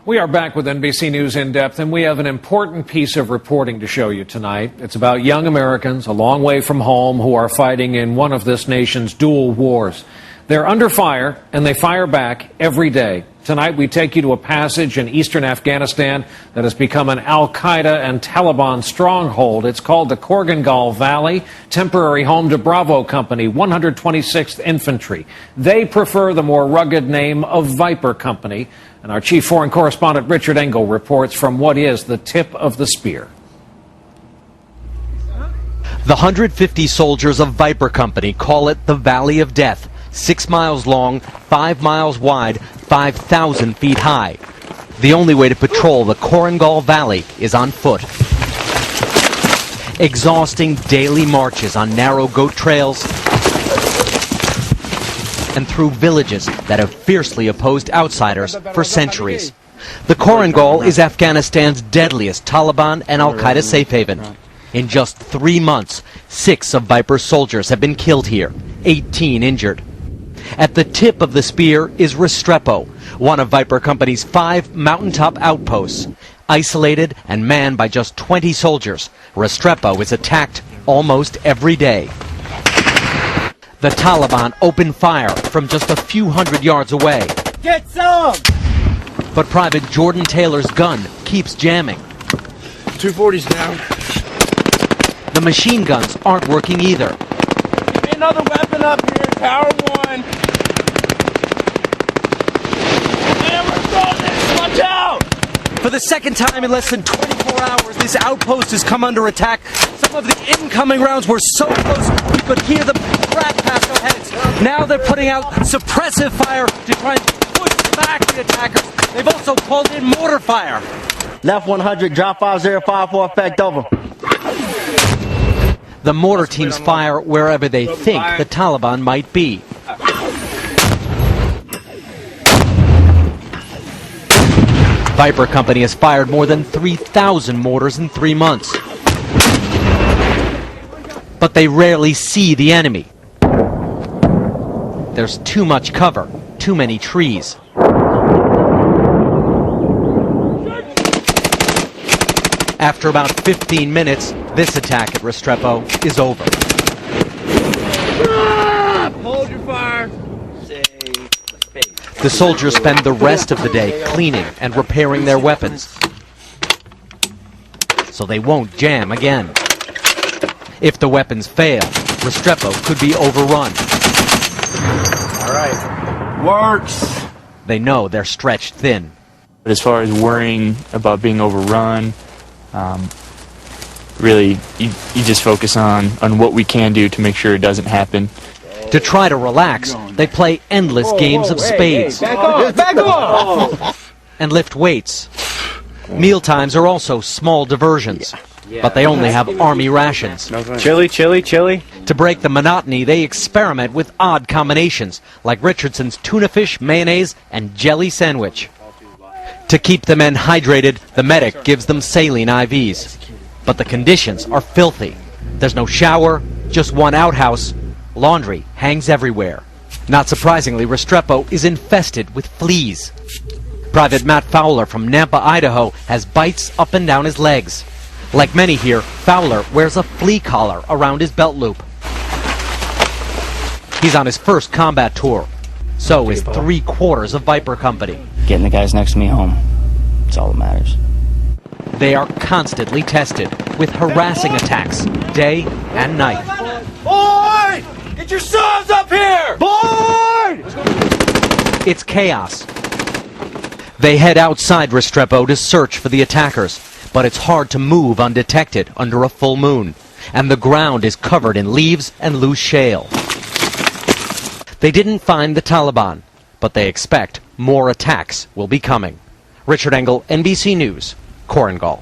We are back with NBC News In Depth, and we have an important piece of reporting to show you tonight. It's about young Americans a long way from home who are fighting in one of this nation's dual wars. They're under fire, and they fire back every day. Tonight, we take you to a passage in eastern Afghanistan that has become an al-Qaeda and Taliban stronghold. It's called the Korengal Valley, temporary home to Bravo Company, 126th Infantry. They prefer the more rugged name of Viper Company. And our chief foreign correspondent Richard Engel reports from what is the tip of the spear. The 150 soldiers of Viper Company call it the Valley of Death. 6 miles long, 5 miles wide, 5,000 feet high. The only way to patrol the Korengal Valley is on foot. Exhausting daily marches on narrow goat trails and through villages that have fiercely opposed outsiders for centuries. The Korengal is Afghanistan's deadliest Taliban and al-Qaeda safe haven. In just 3 months, 6 of Viper's soldiers have been killed here, 18 injured. At the tip of the spear is Restrepo, one of Viper Company's 5 mountaintop outposts. Isolated and manned by just 20 soldiers, Restrepo is attacked almost every day. The Taliban open fire from just a few hundred yards away. Get some! But Private Jordan Taylor's gun keeps jamming. 240's down. The machine guns aren't working either. Give me another weapon up here, Tower 1. And we're going! Watch out! For the second time in less than 24 hours, this outpost has come under attack. Some of the incoming rounds were so close we could hear them crack past our heads. Now they're putting out suppressive fire to try and push back the attackers. They've also called in mortar fire. Left 100, drop 5054, effect over. The mortar teams fire wherever they think the Taliban might be. Viper Company has fired more than 3,000 mortars in 3 months. But they rarely see the enemy. There's too much cover, too many trees. After about 15 minutes, this attack at Restrepo is over. Hold your fire. The soldiers spend the rest of the day cleaning and repairing their weapons, so they won't jam again. If the weapons fail, Restrepo could be overrun. All right. Works. They know they're stretched thin. But as far as worrying about being overrun, really, you just focus on what we can do to make sure it doesn't happen. To try to relax, they play endless games of spades. Back off! Back off! And lift weights. Mealtimes are also small diversions, but they only have army rations. Chili. To break the monotony, they experiment with odd combinations, like Richardson's tuna fish, mayonnaise, and jelly sandwich. To keep the men hydrated, the medic gives them saline IVs. But the conditions are filthy. There's no shower, just one outhouse. Laundry hangs everywhere. Not surprisingly, Restrepo is infested with fleas. Private Matt Fowler from Nampa, Idaho, has bites up and down his legs. Like many here, Fowler wears a flea collar around his belt loop. He's on his first combat tour. So is 3/4 of Viper Company. Getting the guys next to me home. That's all that matters. They are constantly tested with harassing attacks, day and night. Boyd! Get your sons up here! Boyd! It's chaos. They head outside Restrepo to search for the attackers, but it's hard to move undetected under a full moon, and the ground is covered in leaves and loose shale. They didn't find the Taliban, but they expect more attacks will be coming. Richard Engel, NBC News, Korengal.